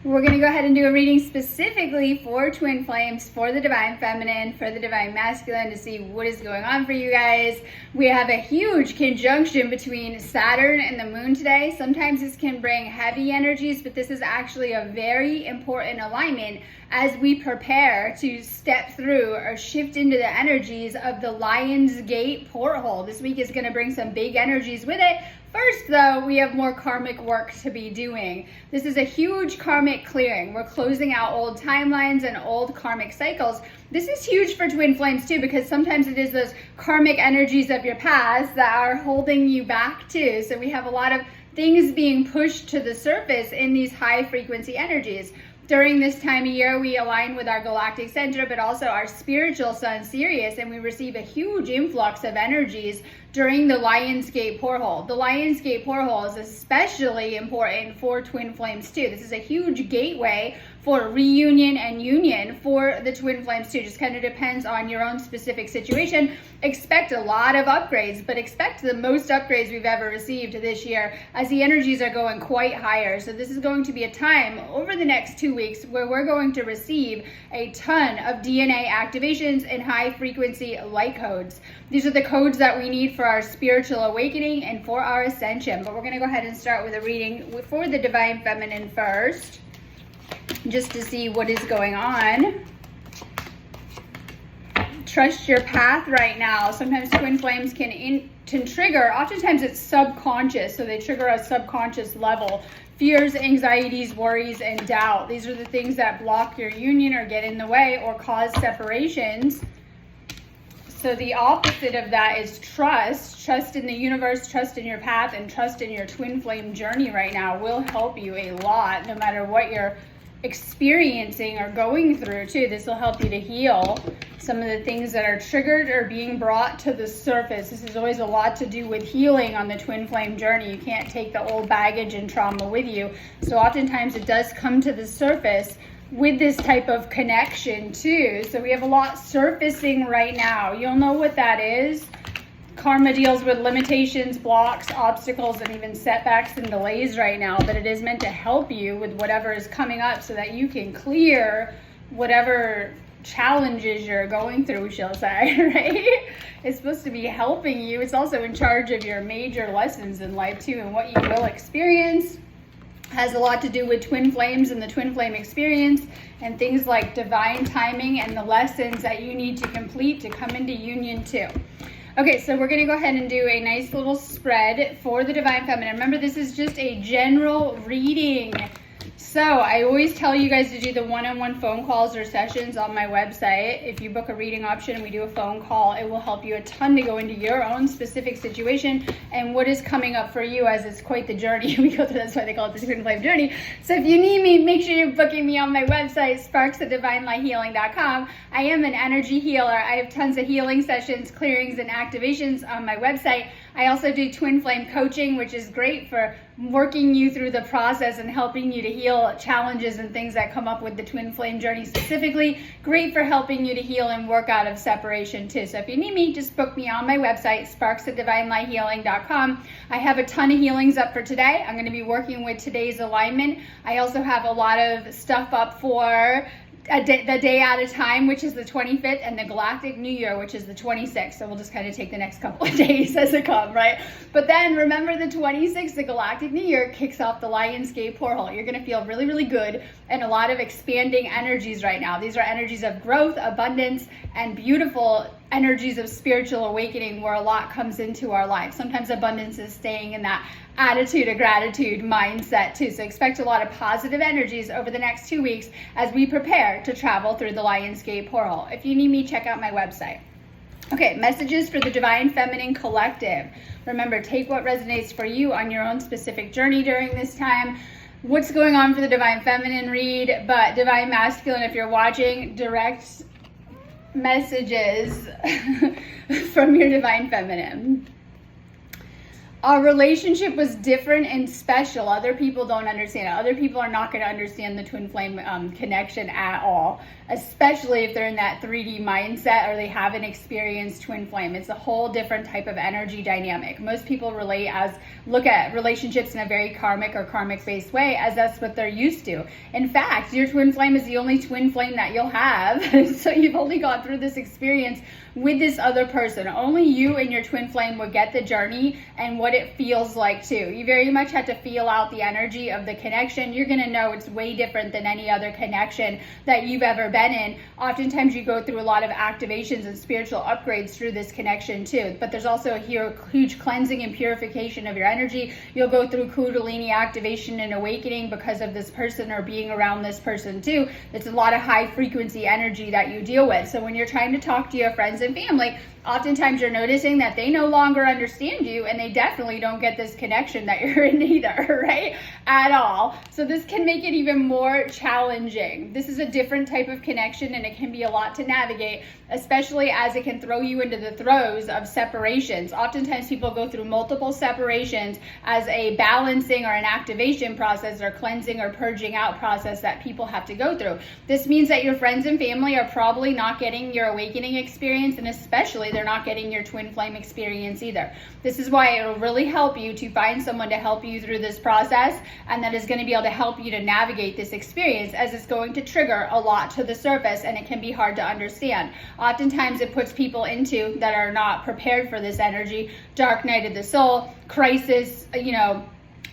We're going to go ahead and do a reading specifically for twin flames, for the divine feminine, for the divine masculine, to see what is going on for you guys. We have a huge conjunction between Saturn and the moon today. Sometimes this can bring heavy energies, but this is actually a very important alignment as we prepare to step through or shift into the energies of the Lion's Gate porthole. This week is going to bring some big energies with it. First, though, we have more karmic work to be doing. This is a huge karmic clearing. We're closing out old timelines and old karmic cycles. This is huge for twin flames, too, because sometimes it is those karmic energies of your past that are holding you back, too. So we have a lot of things being pushed to the surface in these high frequency energies. During this time of year, we align with our galactic center, but also our spiritual sun, Sirius, and we receive a huge influx of energies during the Lion's Gate porthole. The Lion's Gate porthole is especially important for twin flames too. This is a huge gateway for reunion and union for the twin flames too. Just kind of depends on your own specific situation. Expect a lot of upgrades, but expect the most upgrades we've ever received this year as the energies are going quite higher. So this is going to be a time over the next 2 weeks where we're going to receive a ton of DNA activations and high frequency light codes. These are the codes that we need for our spiritual awakening and for our ascension. But we're going to go ahead and start with a reading for the divine feminine first, just to see what is going on. Trust your path right now. Sometimes twin flames can trigger, oftentimes it's subconscious, so they trigger a subconscious level. Fears, anxieties, worries, and doubt. These are the things that block your union or get in the way or cause separations. So the opposite of that is trust. Trust in the universe, trust in your path, and trust in your twin flame journey right now will help you a lot, no matter what you're experiencing or going through too. This will help you to heal some of the things that are triggered or being brought to the surface. This is always a lot to do with healing on the twin flame journey. You can't take the old baggage and trauma with you. So oftentimes it does come to the surface with this type of connection too. So we have a lot surfacing right now. You'll know what that is. Karma deals with limitations, blocks, obstacles, and even setbacks and delays right now, but it is meant to help you with whatever is coming up so that you can clear whatever challenges you're going through, shall say, right? It's supposed to be helping you. It's also in charge of your major lessons in life too, and what you will experience. Has a lot to do with twin flames and the twin flame experience and things like divine timing and the lessons that you need to complete to come into union too. Okay, so we're going to go ahead and do a nice little spread for the divine feminine. Remember, this is just a general reading. So I always tell you guys to do the one-on-one phone calls or sessions on my website. If you book a reading option and we do a phone call, it will help you a ton to go into your own specific situation and what is coming up for you, as it's quite the journey we go through. That's why they call it the twin flame journey. So if you need me, make sure you're booking me on my website, sparksofdivinelighealing.com. I am an energy healer. I have tons of healing sessions, clearings, and activations on my website. I also do twin flame coaching, which is great for working you through the process and helping you to heal challenges and things that come up with the twin flame journey specifically. Great for helping you to heal and work out of separation too. So if you need me, just book me on my website, sparksofdivinelighealing.com. I have a ton of healings up for today. I'm going to be working with today's alignment. I also have a lot of stuff up for the day at a time, which is the 25th, and the Galactic New Year, which is the 26th. So we'll just kind of take the next couple of days as it come, right? But then remember, the 26th, the Galactic New Year, kicks off the Lion's Gate porthole. You're going to feel really, really good and a lot of expanding energies right now. These are energies of growth, abundance, and beautiful energies of spiritual awakening, where a lot comes into our life. Sometimes abundance is staying in that attitude of gratitude mindset too. So expect a lot of positive energies over the next 2 weeks as we prepare to travel through the Lion's Gate porthole. If you need me, check out my website. Okay, messages for the Divine Feminine Collective. Remember, take what resonates for you on your own specific journey during this time. What's going on for the Divine Feminine read, but Divine Masculine, if you're watching, direct messages from your Divine Feminine. Our relationship was different and special. Other people don't understand it. Other people are not going to understand the twin flame connection at all, especially if they're in that 3D mindset or they haven't experienced twin flame. It's a whole different type of energy dynamic. Most people look at relationships in a very karmic or karmic based way, as that's what they're used to. In fact, your twin flame is the only twin flame that you'll have. So you've only gone through this experience with this other person. Only you and your twin flame will get the journey and what it feels like too. You very much have to feel out the energy of the connection. You're going to know it's way different than any other connection that you've ever been in. Oftentimes you go through a lot of activations and spiritual upgrades through this connection too, but there's also a huge cleansing and purification of your energy. You'll go through Kundalini activation and awakening because of this person or being around this person too. It's a lot of high frequency energy that you deal with. So when you're trying to talk to your friends and family, oftentimes you're noticing that they no longer understand you, and they definitely don't get this connection that you're in either, right? At all. So this can make it even more challenging. This is a different type of connection, and it can be a lot to navigate, especially as it can throw you into the throes of separations. Oftentimes people go through multiple separations as a balancing or an activation process or cleansing or purging out process that people have to go through. This means that your friends and family are probably not getting your awakening experience, and especially they're not getting your twin flame experience either. This is why it'll really help you to find someone to help you through this process, and that is going to be able to help you to navigate this experience, as it's going to trigger a lot to the surface and it can be hard to understand. Oftentimes it puts people into that are not prepared for this energy, dark night of the soul, crisis,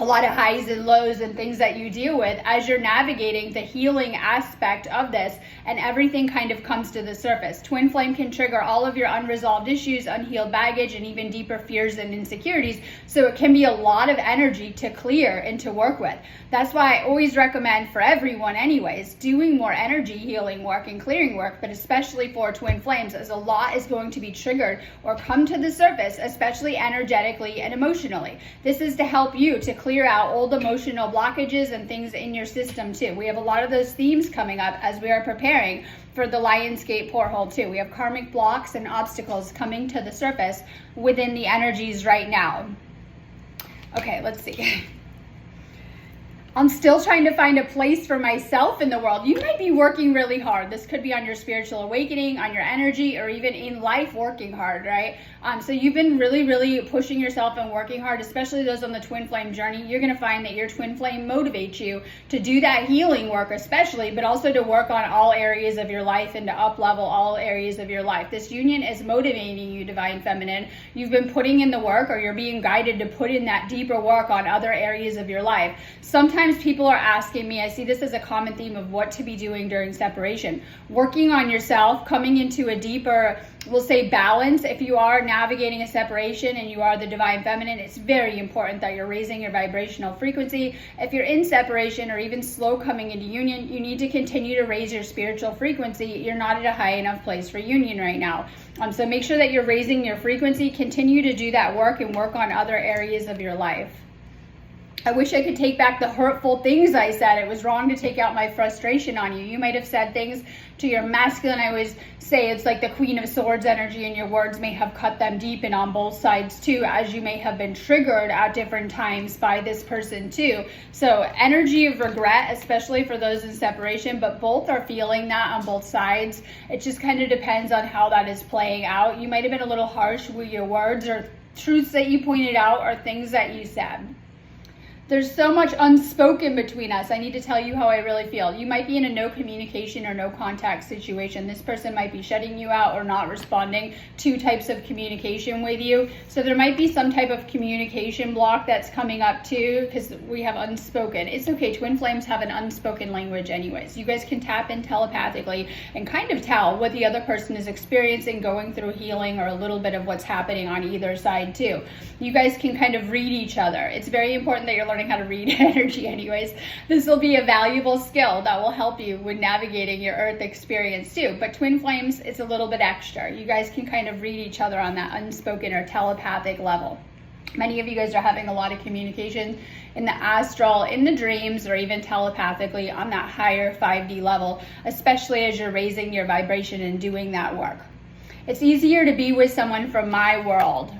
a lot of highs and lows and things that you deal with as you're navigating the healing aspect of this, and everything kind of comes to the surface. Twin flame can trigger all of your unresolved issues, unhealed baggage, and even deeper fears and insecurities. So it can be a lot of energy to clear and to work with. That's why I always recommend for everyone anyways, doing more energy healing work and clearing work, but especially for twin flames, as a lot is going to be triggered or come to the surface, especially energetically and emotionally. This is to help you to clear out old emotional blockages and things in your system too. We have a lot of those themes coming up as we are preparing for the Lionsgate porthole too. We have karmic blocks and obstacles coming to the surface within the energies right now. Okay, let's see. I'm still trying to find a place for myself in the world. You might be working really hard. This could be on your spiritual awakening, on your energy, or even in life working hard, right? So you've been really pushing yourself and working hard, especially those on the twin flame journey. You're going to find that your twin flame motivates you to do that healing work especially, but also to work on all areas of your life and to up level all areas of your life. This union is motivating you, Divine Feminine. You've been putting in the work, or you're being guided to put in that deeper work on other areas of your life. Sometimes people are asking me, I see this as a common theme of what to be doing during separation. Working on yourself, coming into a deeper, we'll say, balance. If you are navigating a separation and you are the Divine Feminine, it's very important that you're raising your vibrational frequency. If you're in separation or even slow coming into union, you need to continue to raise your spiritual frequency. You're not at a high enough place for union right now. So make sure that you're raising your frequency. Continue to do that work and work on other areas of your life. I wish I could take back the hurtful things I said. It was wrong to take out my frustration on you. You might have said things to your masculine. I always say it's like the Queen of Swords energy, and your words may have cut them deep and on both sides too, as you may have been triggered at different times by this person too. So energy of regret, especially for those in separation, but both are feeling that on both sides. It just kind of depends on how that is playing out. You might have been a little harsh with your words, or truths that you pointed out, or things that you said. There's so much unspoken between us. I need to tell you how I really feel. You might be in a no communication or no contact situation. This person might be shutting you out or not responding to types of communication with you. So there might be some type of communication block that's coming up too, because we have unspoken. It's okay. Twin flames have an unspoken language anyways. You guys can tap in telepathically and kind of tell what the other person is experiencing, going through healing, or a little bit of what's happening on either side too. You guys can kind of read each other. It's very important that you're learning how to read energy anyways. This will be a valuable skill that will help you with navigating your earth experience too. But twin flames, it's a little bit extra. You guys can kind of read each other on that unspoken or telepathic level. Many of you guys are having a lot of communication in the astral, in the dreams, or even telepathically on that higher 5D level, especially as you're raising your vibration and doing that work. It's easier to be with someone from my world.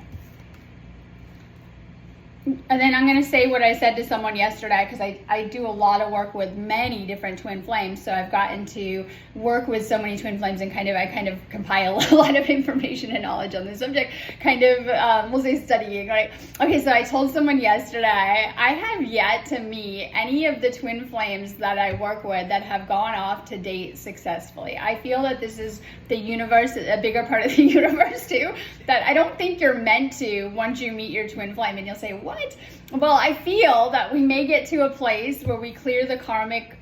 And then I'm going to say what I said to someone yesterday, because I do a lot of work with many different twin flames. So I've gotten to work with so many twin flames, and I kind of compile a lot of information and knowledge on the subject, we'll say studying, right? Okay, so I told someone yesterday, I have yet to meet any of the twin flames that I work with that have gone off to date successfully. I feel that this is the universe, a bigger part of the universe too, that I don't think you're meant to once you meet your twin flame. And you'll say, what? Well, I feel that we may get to a place where we clear the karmic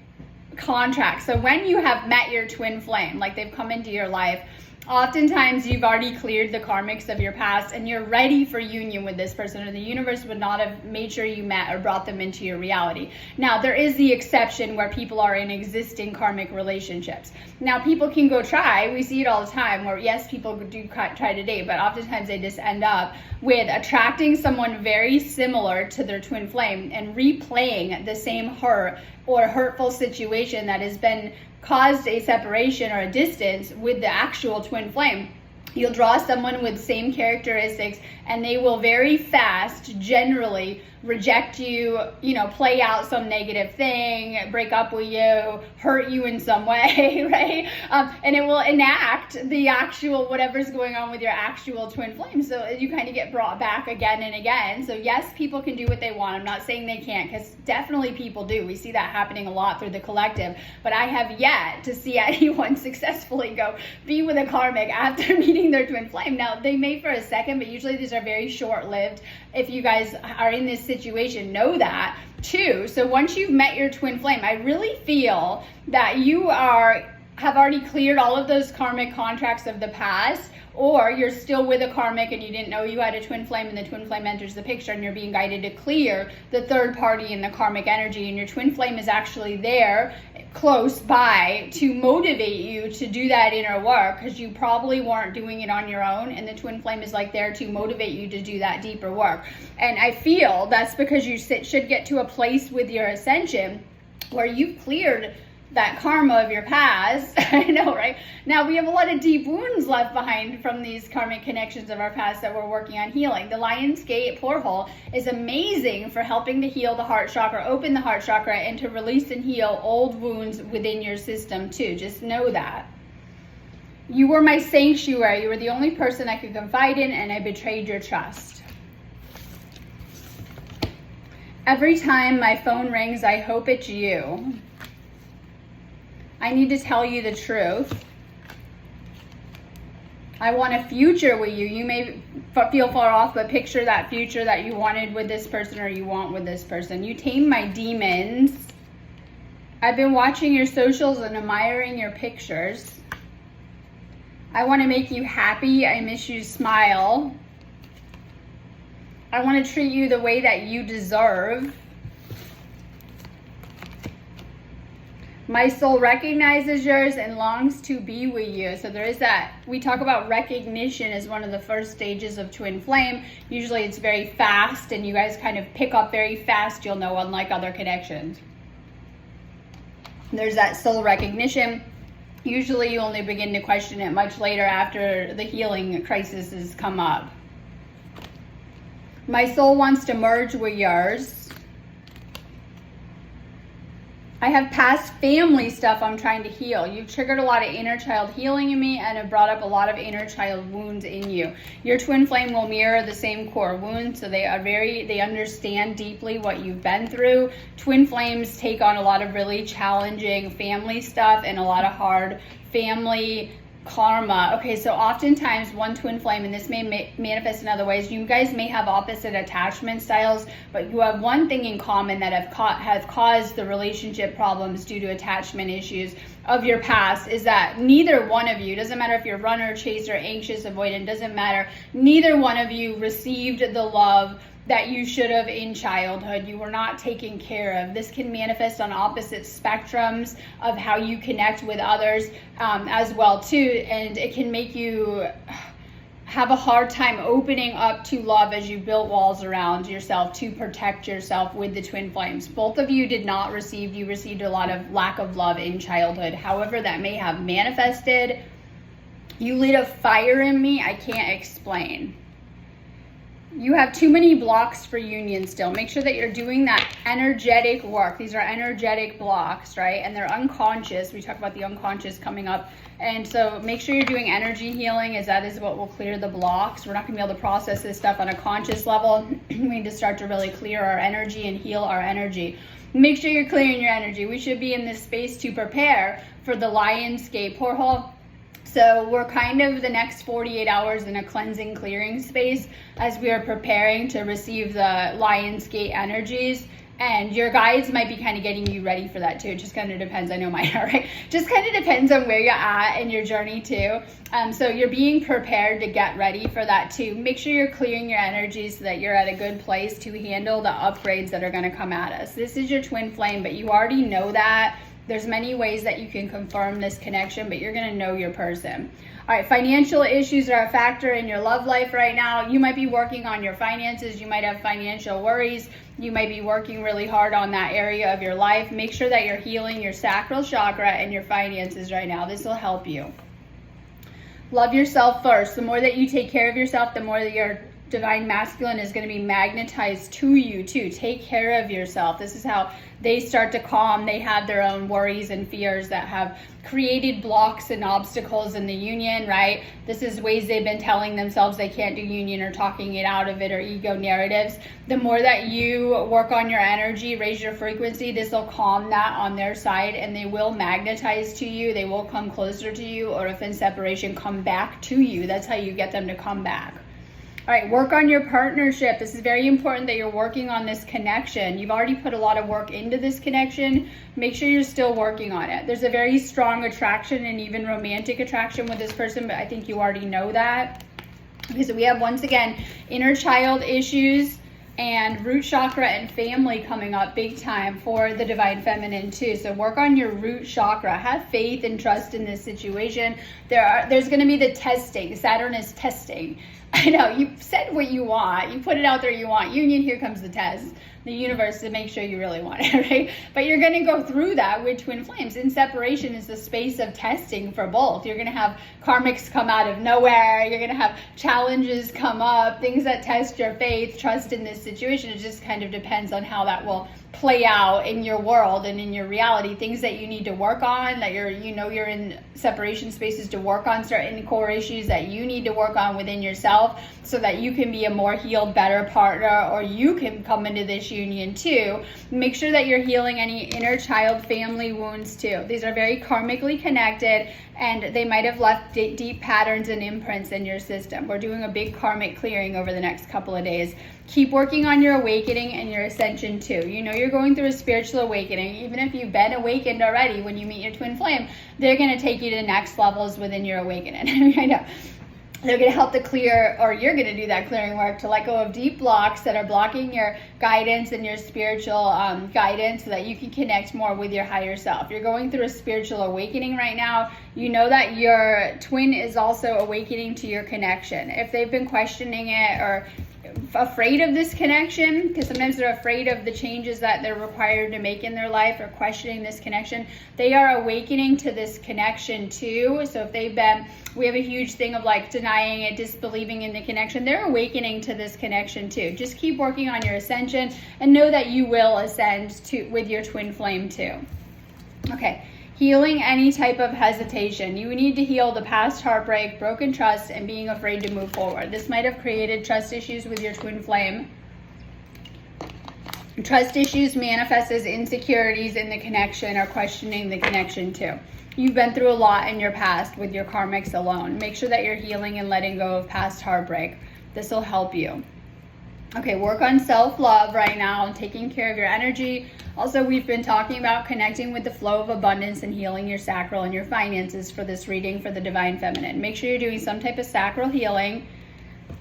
contract. So when you have met your twin flame, like they've come into your life, oftentimes you've already cleared the karmics of your past and you're ready for union with this person, or the universe would not have made sure you met or brought them into your reality. Now, there is the exception where people are in existing karmic relationships. Now, people can go try, we see it all the time, where yes, people do try to date, but oftentimes they just end up with attracting someone very similar to their twin flame and replaying the same hurt or hurtful situation that has been caused a separation or a distance with the actual twin flame. You'll draw someone with same characteristics, and they will very fast generally reject you, play out some negative thing, break up with you, hurt you in some way, right? And it will enact the actual whatever's going on with your actual twin flame. So you kind of get brought back again and again. So yes, people can do what they want. I'm not saying they can't, because definitely people do. We see that happening a lot through the collective. But I have yet to see anyone successfully be with a karmic after meeting their twin flame. Now, they may for a second, but usually these are very short-lived. If you guys are in this situation, know that too. So once you've met your twin flame, I really feel that you have already cleared all of those karmic contracts of the past, or you're still with a karmic and you didn't know you had a twin flame, and the twin flame enters the picture and you're being guided to clear the third party in the karmic energy, and your twin flame is actually there close by to motivate you to do that inner work, because you probably weren't doing it on your own, and the twin flame is there to motivate you to do that deeper work. And I feel that's because you should get to a place with your ascension where you've cleared that karma of your past. I know, right? Now, we have a lot of deep wounds left behind from these karmic connections of our past that we're working on healing. The Lion's Gate porthole is amazing for helping to heal the heart chakra, open the heart chakra, and to release and heal old wounds within your system too. Just know that. You were my sanctuary. You were the only person I could confide in, and I betrayed your trust. Every time my phone rings, I hope it's you. I need to tell you the truth. I want a future with you. You may feel far off, but picture that future that you wanted with this person, or you want with this person. You tame my demons. I've been watching your socials and admiring your pictures. I want to make you happy. I miss you smile. I want to treat you the way that you deserve. My soul recognizes yours and longs to be with you. So there is that. We talk about recognition as one of the first stages of twin flame. Usually it's very fast, and you guys kind of pick up very fast, you'll know, unlike other connections. There's that soul recognition. Usually you only begin to question it much later, after the healing crisis has come up. My soul wants to merge with yours. I have past family stuff I'm trying to heal. You've triggered a lot of inner child healing in me, and have brought up a lot of inner child wounds in you. Your twin flame will mirror the same core wounds, so they understand deeply what you've been through. Twin flames take on a lot of really challenging family stuff and a lot of hard family karma. Okay, so oftentimes one twin flame, and this may manifest in other ways, you guys may have opposite attachment styles, but you have one thing in common that have caused the relationship problems due to attachment issues of your past, is that neither one of you, doesn't matter if you're runner, chaser, anxious, avoidant, doesn't matter, neither one of you received the love that you should have in childhood. You were not taken care of. This can manifest on opposite spectrums of how you connect with others as well too, and it can make you have a hard time opening up to love as you built walls around yourself to protect yourself with the twin flames. Both of you did not receive, you received a lot of lack of love in childhood. However that may have manifested, you lit a fire in me I can't explain. You have too many blocks for union still. Make sure that you're doing that energetic work. These are energetic blocks, right? And they're unconscious. We talk about the unconscious coming up. And so make sure you're doing energy healing, as that is what will clear the blocks. We're not going to be able to process this stuff on a conscious level. We need to start to really clear our energy and heal our energy. Make sure you're clearing your energy. We should be in this space to prepare for the Lionsgate portal. So we're kind of the next 48 hours in a cleansing, clearing space as we are preparing to receive the Lionsgate energies. And your guides might be kind of getting you ready for that too. It just kind of depends. I know mine are, right? Just kind of depends on where you're at in your journey too. So you're being prepared to get ready for that too. Make sure you're clearing your energy so that you're at a good place to handle the upgrades that are going to come at us. This is your twin flame, but you already know that. There's many ways that you can confirm this connection, but you're going to know your person. All right, financial issues are a factor in your love life right now. You might be working on your finances. You might have financial worries. You might be working really hard on that area of your life. Make sure that you're healing your sacral chakra and your finances right now. This will help you. Love yourself first. The more that you take care of yourself, the more that your divine masculine is going to be magnetized to you too. Take care of yourself. This is how they start to calm. They have their own worries and fears that have created blocks and obstacles in the union, right? This is ways they've been telling themselves they can't do union or talking it out of it, or ego narratives. The more that you work on your energy, raise your frequency, this will calm that on their side, and they will magnetize to you. They will come closer to you, or if in separation, come back to you. That's how you get them to come back. All right, work on your partnership. This is very important that you're working on this connection. You've already put a lot of work into this connection. Make sure you're still working on it. There's a very strong attraction and even romantic attraction with this person, but I think you already know that. Okay, so we have, once again, inner child issues and root chakra and family coming up big time for the divine feminine too. So work on your root chakra. Have faith and trust in this situation. There's going to be the testing. Saturn is testing. I know, you said what you want. You put it out there you want. Union, here comes the test. The universe to make sure you really want it, right? But you're going to go through that with twin flames. In separation is the space of testing for both. You're going to have karmics come out of nowhere. You're going to have challenges come up, things that test your faith, trust in this situation. It just kind of depends on how that will play out in your world and in your reality. Things that you need to work on, that you're in separation spaces to work on certain core issues that you need to work on within yourself so that you can be a more healed, better partner, or you can come into this union too. Make sure that you're healing any inner child family wounds too. These are very karmically connected, and they might have left deep patterns and imprints in your system. We're doing a big karmic clearing over the next couple of days. Keep working on your awakening and your ascension too. You know you're going through a spiritual awakening. Even if you've been awakened already, when you meet your twin flame, they're going to take you to next levels within your awakening. I know. They're going to help to clear, or you're going to do that clearing work to let go of deep blocks that are blocking your guidance and your spiritual guidance so that you can connect more with your higher self. You're going through a spiritual awakening right now. You know that your twin is also awakening to your connection. If they've been questioning it or afraid of this connection, because sometimes they're afraid of the changes that they're required to make in their life, or questioning this connection, they are awakening to this connection too. So if we have a huge thing of like denying it, disbelieving in the connection, they're awakening to this connection too. Just keep working on your ascension and know that you will ascend with your twin flame too. Okay. Healing any type of hesitation. You need to heal the past heartbreak, broken trust, and being afraid to move forward. This might have created trust issues with your twin flame. Trust issues manifest as insecurities in the connection or questioning the connection too. You've been through a lot in your past with your karmics alone. Make sure that you're healing and letting go of past heartbreak. This will help you. Okay, work on self-love right now and taking care of your energy. Also, we've been talking about connecting with the flow of abundance and healing your sacral and your finances for this reading for the divine feminine. Make sure you're doing some type of sacral healing.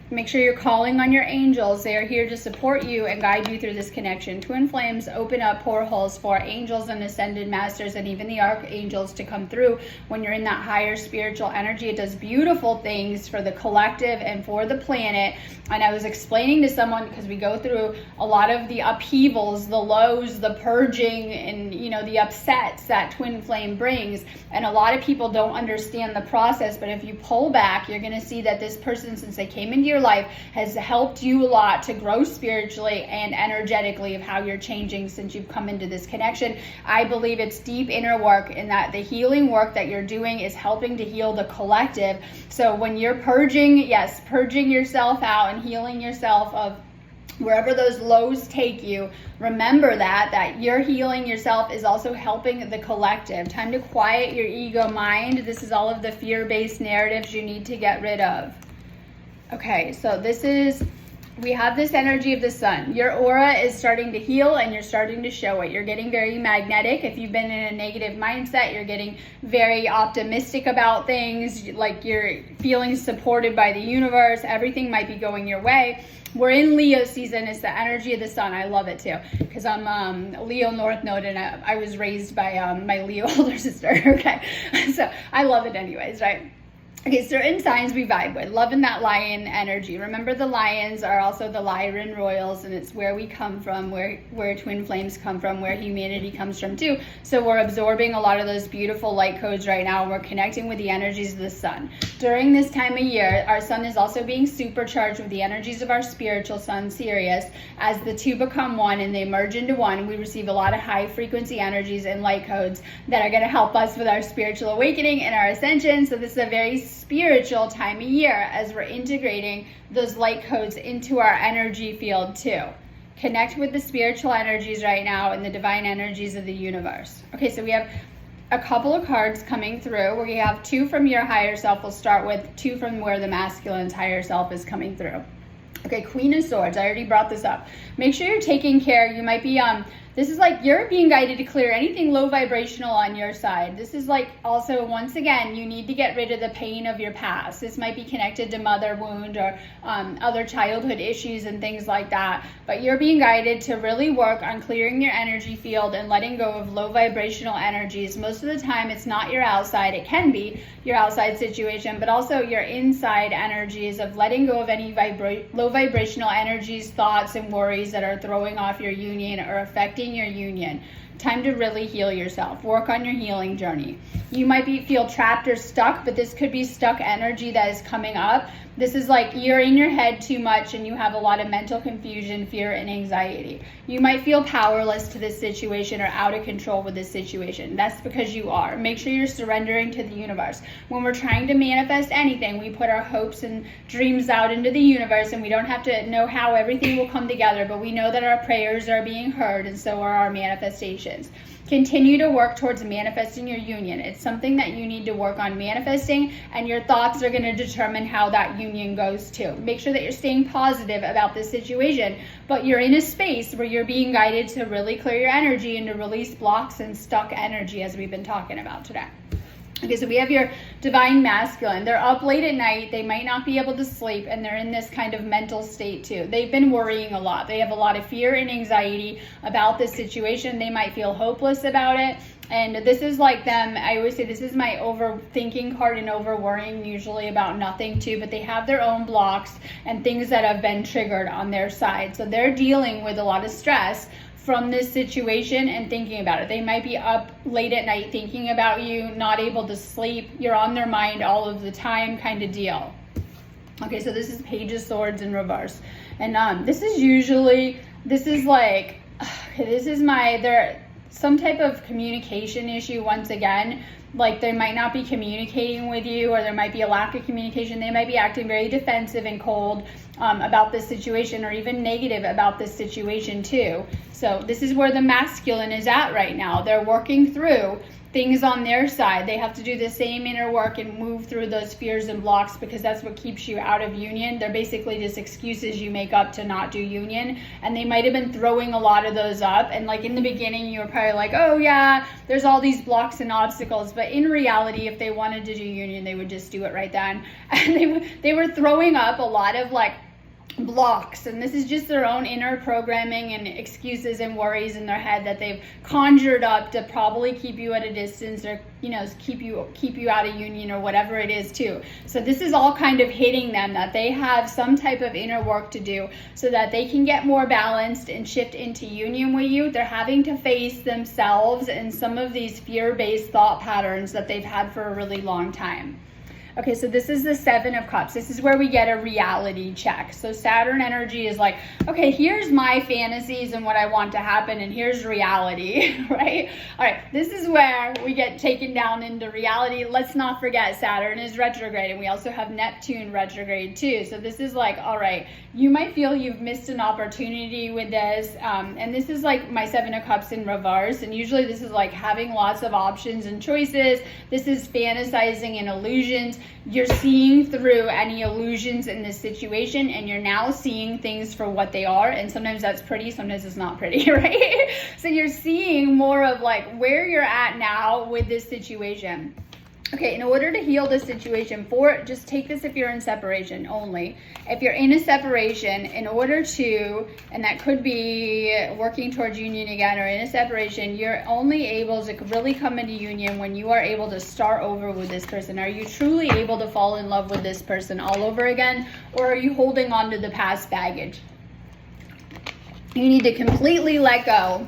Make sure you're calling on your angels. They are here to support you and guide you through this connection. Twin flames open up portals for angels and ascended masters and even the archangels to come through when you're in that higher spiritual energy. It does beautiful things for the collective and for the planet. And I was explaining to someone, because we go through a lot of the upheavals, the lows, the purging, and the upsets that twin flame brings. And a lot of people don't understand the process, but if you pull back, you're going to see that this person, since they came into your your life has helped you a lot to grow spiritually and energetically of how you're changing since you've come into this connection. I believe it's deep inner work, and that the healing work that you're doing is helping to heal the collective. So when you're purging yourself out and healing yourself of wherever those lows take you, remember that you're healing yourself is also helping the collective. Time to quiet your ego mind. This is all of the fear-based narratives you need to get rid of. Okay, so we have this energy of the sun. Your aura is starting to heal and you're starting to show it. You're getting very magnetic. If you've been in a negative mindset, you're getting very optimistic about things, like you're feeling supported by the universe. Everything might be going your way. We're in Leo season. It's the energy of the sun. I love it too, because I'm Leo North Node, and I was raised by my Leo older sister. Okay, so I love it anyways, right? Okay, certain signs we vibe with. Loving that lion energy. Remember, the lions are also the Lyran royals, and it's where we come from, where twin flames come from, where humanity comes from too. So we're absorbing a lot of those beautiful light codes right now. We're connecting with the energies of the sun. During this time of year, our sun is also being supercharged with the energies of our spiritual sun, Sirius. As the two become one and they merge into one, we receive a lot of high frequency energies and light codes that are going to help us with our spiritual awakening and our ascension. So this is a very spiritual time of year as we're integrating those light codes into our energy field too. Connect with the spiritual energies right now and the divine energies of the universe. Okay, so we have a couple of cards coming through. We have two from your higher self. We'll start with two from where the masculine's higher self is coming through. Okay, Queen of Swords. I already brought this up. Make sure you're taking care. You might be this is like you're being guided to clear anything low vibrational on your side. This is like also, once again, you need to get rid of the pain of your past. This might be connected to mother wound or other childhood issues and things like that. But you're being guided to really work on clearing your energy field and letting go of low vibrational energies. Most of the time, it's not your outside. It can be your outside situation, but also your inside energies of letting go of any low vibrational energies, thoughts, and worries that are throwing off your union or affecting your union. Time to really heal yourself. Work on your healing journey. You might feel trapped or stuck, but this could be stuck energy that is coming up. This is like you're in your head too much and you have a lot of mental confusion, fear, and anxiety. You might feel powerless to this situation or out of control with this situation. That's because you are. Make sure you're surrendering to the universe. When we're trying to manifest anything, we put our hopes and dreams out into the universe, and we don't have to know how everything will come together, but we know that our prayers are being heard, and so are our manifestations. Continue to work towards manifesting your union. It's something that you need to work on manifesting, and your thoughts are going to determine how that union goes too. Make sure that you're staying positive about this situation, but you're in a space where you're being guided to really clear your energy and to release blocks and stuck energy, as we've been talking about today. Okay, so we have your divine masculine. They're up late at night. They might not be able to sleep, and they're in this kind of mental state too. They've been worrying a lot. They have a lot of fear and anxiety about this situation. They might feel hopeless about it. And this is like them. I always say this is my overthinking card and over worrying, usually about nothing too, but they have their own blocks and things that have been triggered on their side. So they're dealing with a lot of stress from this situation and thinking about it. They might be up late at night thinking about you, not able to sleep. You're on their mind all of the time kind of deal. Okay, so this is Page of Swords in reverse. And they're some type of communication issue once again. Like they might not be communicating with you, or there might be a lack of communication. They might be acting very defensive and cold about this situation, or even negative about this situation too. So this is where the masculine is at right now. They're working through things on their side. They have to do the same inner work and move through those fears and blocks, because that's what keeps you out of union. They're basically just excuses you make up to not do union, and they might have been throwing a lot of those up. And like in the beginning, you were probably like, oh yeah, there's all these blocks and obstacles, but in reality, if they wanted to do union, they would just do it right then. And they were throwing up a lot of like blocks, and this is just their own inner programming and excuses and worries in their head that they've conjured up to probably keep you at a distance, or keep you out of union, or whatever it is too. So this is all kind of hitting them, that they have some type of inner work to do so that they can get more balanced and shift into union with you. They're having to face themselves and some of these fear-based thought patterns that they've had for a really long time. Okay, so this is the Seven of Cups. This is where we get a reality check. So Saturn energy is like, okay, here's my fantasies and what I want to happen, and here's reality, right? All right, this is where we get taken down into reality. Let's not forget Saturn is retrograde, and we also have Neptune retrograde too. So this is like, all right, you might feel you've missed an opportunity with this, and this is like my Seven of Cups in reverse, and usually this is like having lots of options and choices. This is fantasizing and illusions. You're seeing through any illusions in this situation, and you're now seeing things for what they are, and sometimes that's pretty, sometimes it's not pretty, right? So you're seeing more of like where you're at now with this situation. Okay, in order to heal this situation, just take this if you're in separation only. If you're in a separation, in order to, and that could be working towards union again, or in a separation, you're only able to really come into union when you are able to start over with this person. Are you truly able to fall in love with this person all over again, or are you holding on to the past baggage? You need to completely let go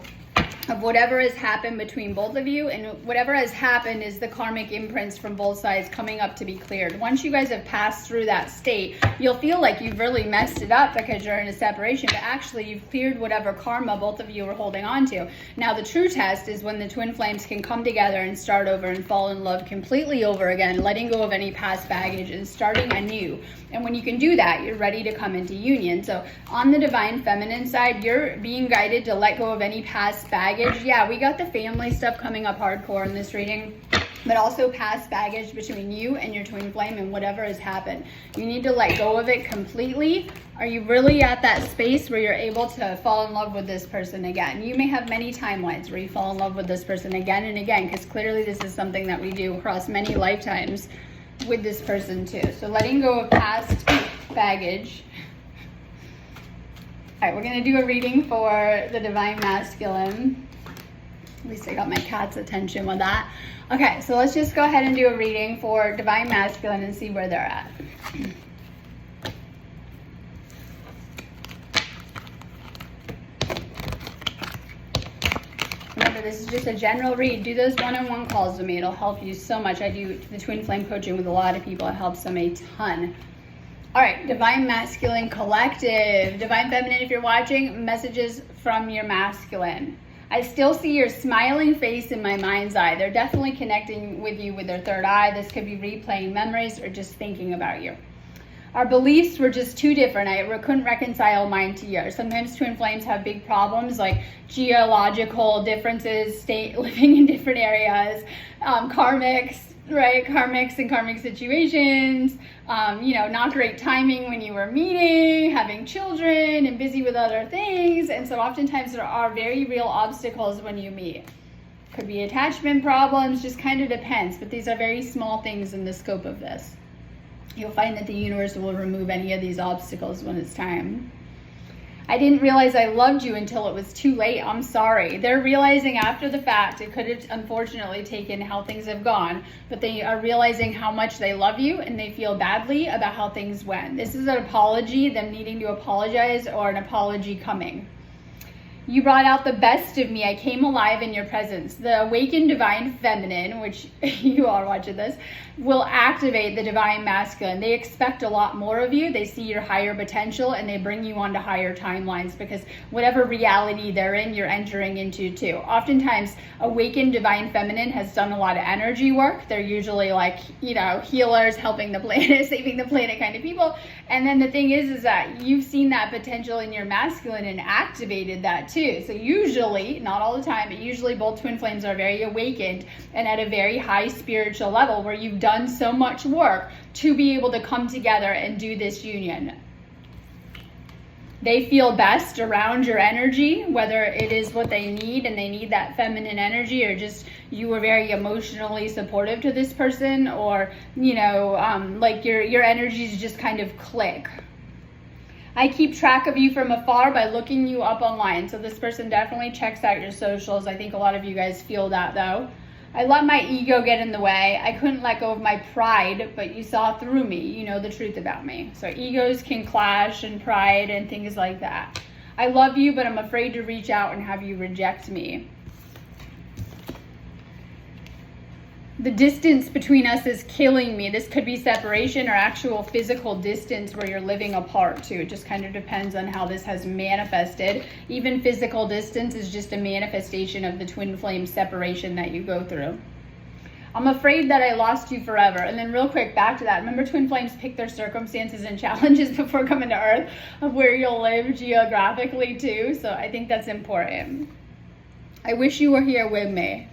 of whatever has happened between both of you, and whatever has happened is the karmic imprints from both sides coming up to be cleared. Once you guys have passed through that state, you'll feel like you've really messed it up because you're in a separation, but actually you've cleared whatever karma both of you were holding on to. Now the true test is when the twin flames can come together and start over and fall in love completely over again, letting go of any past baggage and starting anew. And when you can do that, you're ready to come into union. So on the divine feminine side, you're being guided to let go of any past baggage. Yeah, we got the family stuff coming up hardcore in this reading, but also past baggage between you and your twin flame and whatever has happened. You need to let go of it completely. Are you really at that space where you're able to fall in love with this person again? You may have many timelines where you fall in love with this person again and again, because clearly this is something that we do across many lifetimes with this person too. So letting go of past baggage. All right, we're going to do a reading for the divine masculine. At least I got my cat's attention with that. Okay, so let's just go ahead and do a reading for divine masculine and see where they're at. Remember, this is just a general read. Do those one-on-one calls with me. It'll help you so much. I do the twin flame coaching with a lot of people. It helps them a ton. All right, divine masculine collective. Divine feminine, if you're watching, messages from your masculine. I still see your smiling face in my mind's eye. They're definitely connecting with you with their third eye. This could be replaying memories or just thinking about you. Our beliefs were just too different. I couldn't reconcile mine to yours. Sometimes twin flames have big problems like geological differences, living in different areas, karmics, right? Karmics and karmic situations, not great timing when you were meeting, having children, and busy with other things. And so oftentimes there are very real obstacles when you meet. Could be attachment problems, just kind of depends. But these are very small things in the scope of this. You'll find that the universe will remove any of these obstacles when it's time. I didn't realize I loved you until it was too late. I'm sorry. They're realizing after the fact. It could have unfortunately taken how things have gone, but they are realizing how much they love you and they feel badly about how things went. This is an apology, them needing to apologize, or an apology coming. You brought out the best of me. I came alive in your presence. The awakened divine feminine, which you are watching this, will activate the divine masculine. They expect a lot more of you. They see your higher potential and they bring you onto higher timelines, because whatever reality they're in, you're entering into too. Oftentimes, awakened divine feminine has done a lot of energy work. They're usually like, healers, helping the planet, saving the planet kind of people. And then the thing is that you've seen that potential in your masculine and activated that too. So usually, not all the time, but usually both twin flames are very awakened and at a very high spiritual level where you've done so much work to be able to come together and do this union. They feel best around your energy, whether it is what they need and they need that feminine energy, or just you were very emotionally supportive to this person, or, like your energies just kind of click. I keep track of you from afar by looking you up online. So this person definitely checks out your socials. I think a lot of you guys feel that though. I let my ego get in the way. I couldn't let go of my pride, but you saw through me. You know the truth about me. So egos can clash, and pride and things like that. I love you, but I'm afraid to reach out and have you reject me. The distance between us is killing me. This could be separation or actual physical distance where you're living apart too. It just kind of depends on how this has manifested. Even physical distance is just a manifestation of the twin flame separation that you go through. I'm afraid that I lost you forever. And then real quick, back to that. Remember, twin flames pick their circumstances and challenges before coming to Earth of where you'll live geographically too. So I think that's important. I wish you were here with me.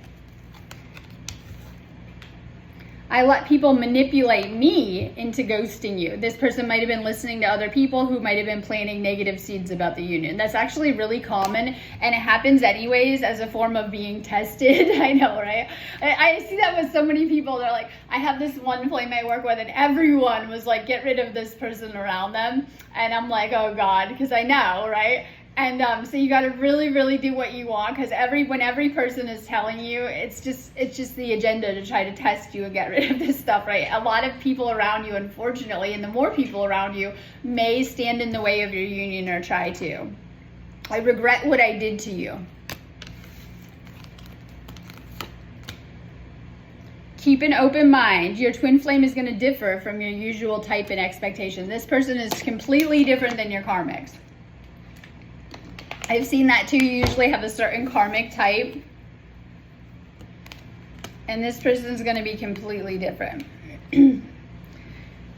I let people manipulate me into ghosting you. This person might have been listening to other people who might have been planting negative seeds about the union. That's actually really common, and it happens anyways as a form of being tested. I know, right? I see that with so many people. They're like, I have this one flame I work with, and everyone was like, get rid of this person around them. And I'm like, oh God, because I know, right? And so you got to really, really do what you want, because when every person is telling you, it's just the agenda to try to test you and get rid of this stuff, right? A lot of people around you, unfortunately, and the more people around you may stand in the way of your union or try to. I regret what I did to you. Keep an open mind. Your twin flame is going to differ from your usual type and expectation. This person is completely different than your karmics. I've seen that too. You usually have a certain karmic type. And this person's going to be completely different.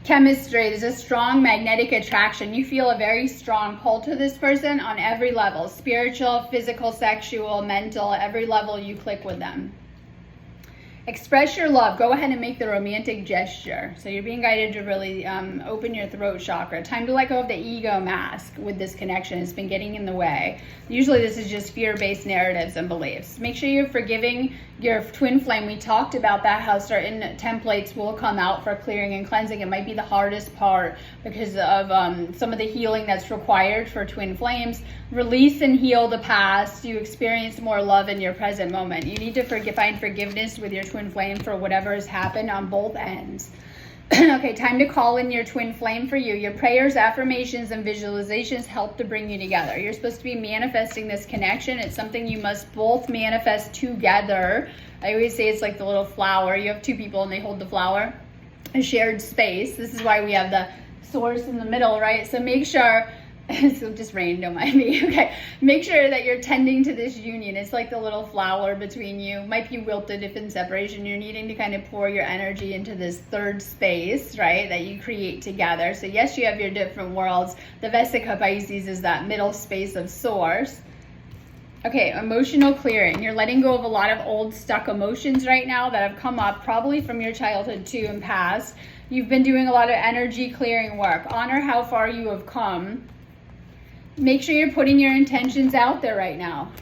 Chemistry, there's a strong magnetic attraction. You feel a very strong pull to this person on every level. Spiritual, physical, sexual, mental, every level you click with them. Express your love. Go ahead and make the romantic gesture. So you're being guided to really open your throat chakra. Time to let go of the ego mask with this connection. It's been getting in the way. Usually this is just fear-based narratives and beliefs. Make sure you're forgiving your twin flame. We talked about that, how certain templates will come out for clearing and cleansing. It might be the hardest part because of some of the healing that's required for twin flames. Release and heal the past. You experience more love in your present moment. You need to find forgiveness with your twin flame for whatever has happened on both ends. Okay, time to call in your twin flame for you. Your prayers, affirmations, and visualizations help to bring you together. You're supposed to be manifesting this connection. It's something you must both manifest together. I always say it's like the little flower. You have two people and they hold the flower. A shared space. This is why we have the source in the middle, right? So make sure, so just rain, don't mind me. Okay, make sure that you're tending to this union. It's like the little flower between you. Might be wilted if in separation. You're needing to kind of pour your energy into this third space, right, that you create together. So yes, you have your different worlds. The Vesica Pisces is that middle space of source. Okay, emotional clearing. You're letting go of a lot of old stuck emotions right now that have come up probably from your childhood too and past. You've been doing a lot of energy clearing work. Honor how far you have come. Make sure you're putting your intentions out there right now.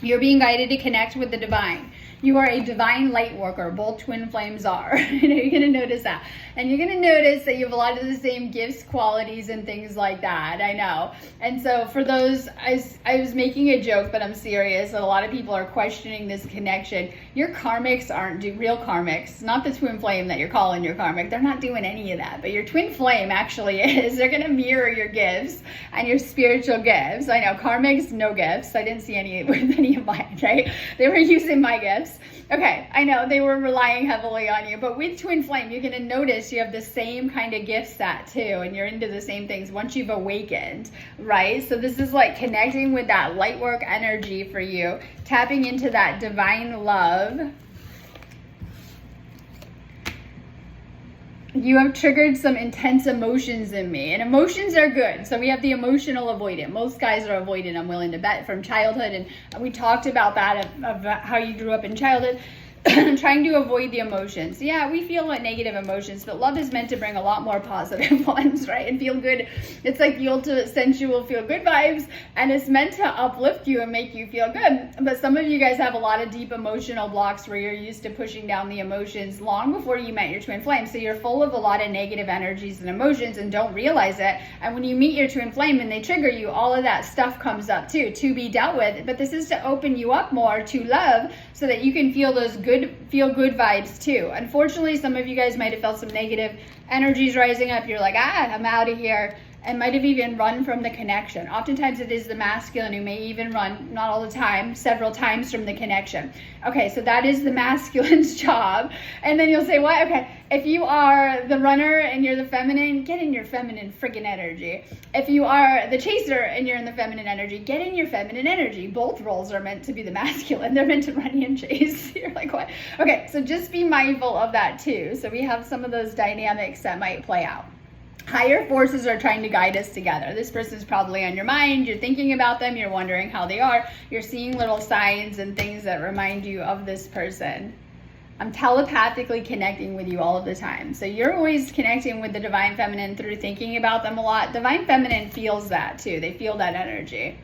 You're being guided to connect with the divine. You are a divine light worker. Both twin flames are. You're going to notice that. And you're going to notice that you have a lot of the same gifts, qualities, and things like that. I know. And so for those, I was making a joke, but I'm serious. A lot of people are questioning this connection. Your karmics aren't real karmics. Not the twin flame that you're calling your karmic. They're not doing any of that. But your twin flame actually is. They're going to mirror your gifts and your spiritual gifts. I know. Karmics, no gifts. I didn't see any with any of mine, right? They were using my gifts. Okay, I know they were relying heavily on you, but with twin flame, you're going to notice you have the same kind of gift set too, and you're into the same things once you've awakened, right? So this is like connecting with that light work energy for you, tapping into that divine love. You have triggered some intense emotions in me, and emotions are good. So we have the emotional avoidant. Most guys are avoidant, I'm willing to bet, from childhood, and we talked about that of how you grew up in childhood. Trying to avoid the emotions. Yeah, we feel like negative emotions, but love is meant to bring a lot more positive ones, right? And feel good. It's like the ultimate sensual feel good vibes, and it's meant to uplift you and make you feel good. But some of you guys have a lot of deep emotional blocks where you're used to pushing down the emotions long before you met your twin flame. So you're full of a lot of negative energies and emotions and don't realize it. And when you meet your twin flame and they trigger you, all of that stuff comes up too, to be dealt with. But this is to open you up more to love so that you can feel those feel good vibes too. Unfortunately, some of you guys might have felt some negative energies rising up. You're like, I'm out of here. and might have even run from the connection. Oftentimes it is the masculine who may even run, not all the time, several times from the connection. Okay, so that is the masculine's job. And then you'll say, what? Okay, if you are the runner and you're the feminine, get in your feminine friggin' energy. If you are the chaser and you're in the feminine energy, get in your feminine energy. Both roles are meant to be the masculine. They're meant to run and chase. You're like, what? Okay, so just be mindful of that too. So we have some of those dynamics that might play out. Higher forces are trying to guide us together. This person's probably on your mind. You're thinking about them. You're wondering how they are. You're seeing little signs and things that remind you of this person. I'm telepathically connecting with you all of the time. So you're always connecting with the Divine Feminine through thinking about them a lot. Divine Feminine feels that too. They feel that energy.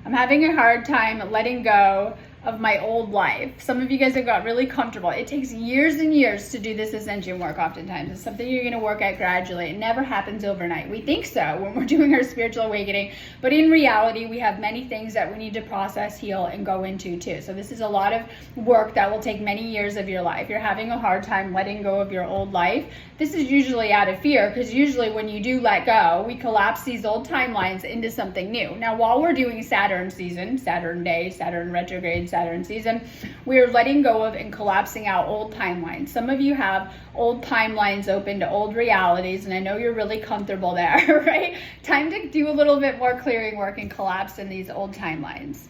I'm having a hard time letting go of my old life. Some of you guys have got really comfortable. It takes years and years to do this ascension work oftentimes. It's something you're going to work at gradually. It never happens overnight. We think so when we're doing our spiritual awakening, but in reality, we have many things that we need to process, heal, and go into too. So this is a lot of work that will take many years of your life. You're having a hard time letting go of your old life. This is usually out of fear, because usually when you do let go, we collapse these old timelines into something new. Now, while we're doing Saturn season, Saturn day, Saturn retrograde, Saturn season, we're letting go of and collapsing out old timelines. Some of you have old timelines open to old realities, and I know you're really comfortable there, right? Time to do a little bit more clearing work and collapse in these old timelines.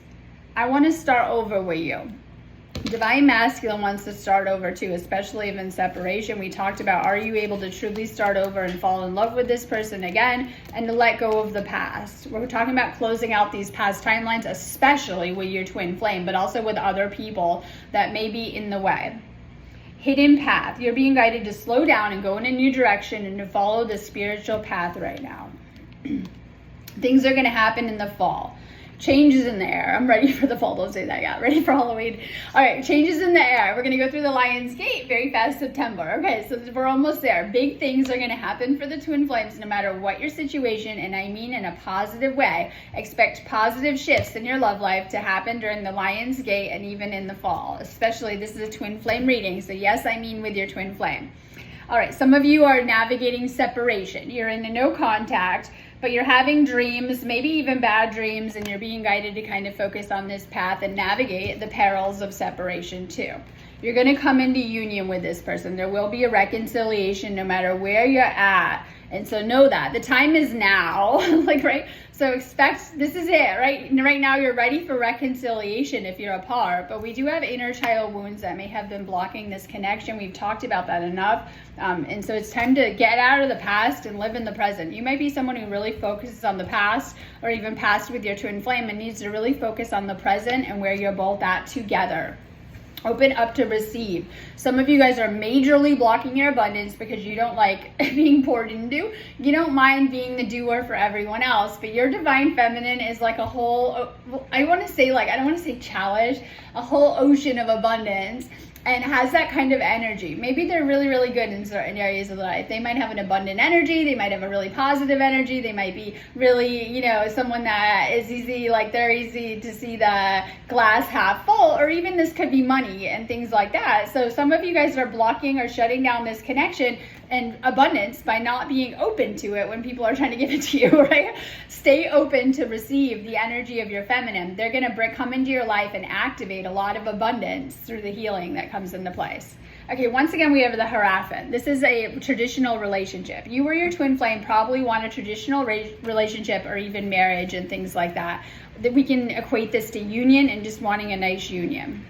I want to start over with you. Divine Masculine wants to start over too, especially if in separation. We talked about, are you able to truly start over and fall in love with this person again, and to let go of the past? We're talking about closing out these past timelines, especially with your twin flame, but also with other people that may be in the way. Hidden path. You're being guided to slow down and go in a new direction and to follow the spiritual path right now. Things are going to happen in the fall. Changes in the air. I'm ready for the fall. Don't say that yet. Ready for Halloween. All right, changes in the air. We're going to go through the Lion's Gate very fast September. Okay, so we're almost there. Big things are going to happen for the twin flames no matter what your situation, and I mean in a positive way. Expect positive shifts in your love life to happen during the Lion's Gate and even in the fall. Especially, this is a twin flame reading, so yes, I mean with your twin flame. All right, some of you are navigating separation. You're in a no contact, but you're having dreams, maybe even bad dreams, and you're being guided to kind of focus on this path and navigate the perils of separation too. You're going to come into union with this person. There will be a reconciliation no matter where you're at. And so know that the time is now, like, right? So expect, this is it, right? Right now you're ready for reconciliation if you're apart, but we do have inner child wounds that may have been blocking this connection. We've talked about that enough. And so it's time to get out of the past and live in the present. You might be someone who really focuses on the past, or even past with your twin flame, and needs to really focus on the present and where you're both at together. Open up to receive. Some of you guys are majorly blocking your abundance because you don't like being poured into. You don't mind being the doer for everyone else, but your Divine Feminine is like a whole, I want to say, like, I don't want to say challenge, a whole ocean of abundance, and has that kind of energy. Maybe they're really, really good in certain areas of life. They might have an abundant energy. They might have a really positive energy. They might be really, you know, someone that is easy, like they're easy to see the glass half full, or even this could be money and things like that. So some of you guys are blocking or shutting down this connection and abundance by not being open to it when people are trying to give it to you, right? Stay open to receive the energy of your feminine. They're going to come into your life and activate a lot of abundance through the healing that comes into place. Okay, once again, we have the Hierophant. This is a traditional relationship. You or your twin flame probably want a traditional relationship or even marriage and things like that. That we can equate this to union and just wanting a nice union.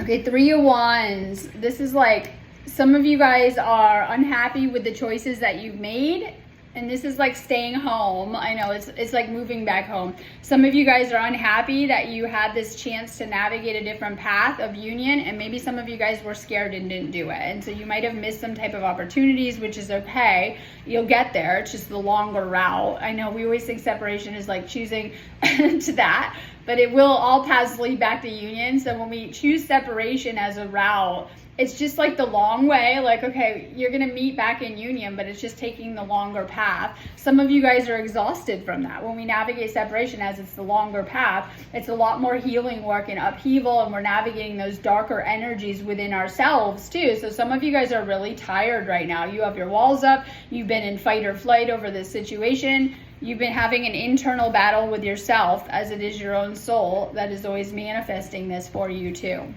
Okay, Three of Wands. This is like, some of you guys are unhappy with the choices that you've made, and this is like staying home. I know it's like moving back home. Some of you guys are unhappy that you had this chance to navigate a different path of union, and maybe some of you guys were scared and didn't do it. And so you might have missed some type of opportunities, which is okay. You'll get there. It's just the longer route. I know we always think separation is like choosing to that, but it will, all paths lead back to union. So when we choose separation as a route, it's just like the long way, like, okay, you're gonna meet back in union, but it's just taking the longer path. Some of you guys are exhausted from that. When we navigate separation as it's the longer path, it's a lot more healing work and upheaval, and we're navigating those darker energies within ourselves too. So some of you guys are really tired right now. You have your walls up, you've been in fight or flight over this situation. You've been having an internal battle with yourself, as it is your own soul that is always manifesting this for you too.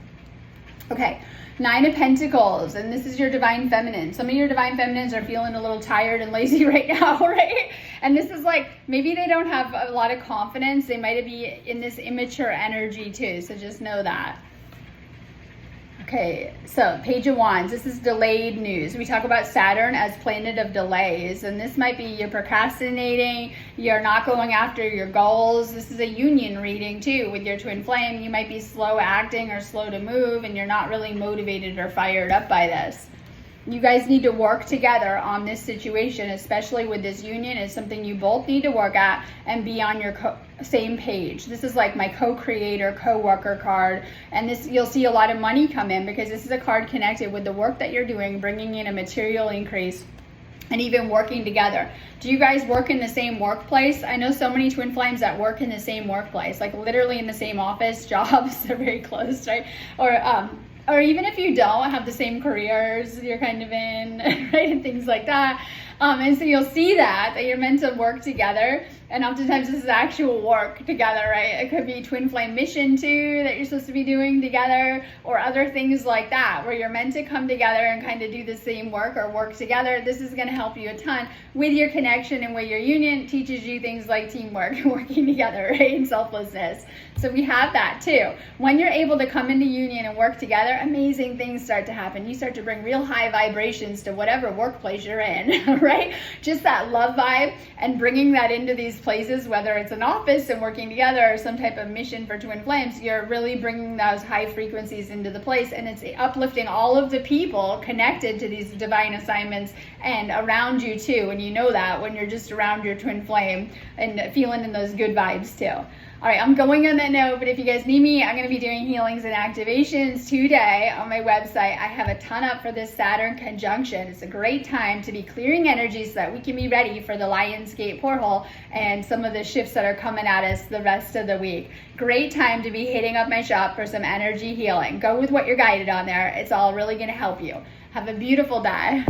Okay, 9 of Pentacles, and this is your divine feminine. Some of your divine feminines are feeling a little tired and lazy right now, right? And this is like, maybe they don't have a lot of confidence. They might be in this immature energy too, so just know that. Okay, so Page of Wands, this is delayed news. We talk about Saturn as planet of delays, and this might be you're procrastinating, you're not going after your goals. This is a union reading too with your twin flame. You might be slow acting or slow to move, and you're not really motivated or fired up by this. You guys need to work together on this situation, especially with this union. It's something you both need to work at and be on your same page. This is like my co-creator, co-worker card, and this, you'll see a lot of money come in because this is a card connected with the work that you're doing, bringing in a material increase, and even working together. Do you guys work in the same workplace? I know so many twin flames that work in the same workplace, like literally in the same office, jobs. They're very close, right? Or even if you don't have the same careers you're kind of in, right, and things like that. And so you'll see that you're meant to work together, and oftentimes this is actual work together, right? It could be twin flame mission too that you're supposed to be doing together, or other things like that where you're meant to come together and kind of do the same work or work together. This is going to help you a ton with your connection and with your union. It teaches you things like teamwork and working together, right, and selflessness. So we have that too. When you're able to come into union and work together, amazing things start to happen. You start to bring real high vibrations to whatever workplace you're in, right? Just that love vibe, and bringing that into these places, whether it's an office and working together or some type of mission for twin flames, you're really bringing those high frequencies into the place, and it's uplifting all of the people connected to these divine assignments and around you too. And you know that when you're just around your twin flame and feeling in those good vibes too. All right, I'm going on that note, but if you guys need me, I'm going to be doing healings and activations today on my website. I have a ton up for this Saturn conjunction. It's a great time to be clearing energy so that we can be ready for the Lionsgate portal and some of the shifts that are coming at us the rest of the week. Great time to be hitting up my shop for some energy healing. Go with what you're guided on there. It's all really going to help you. Have a beautiful day.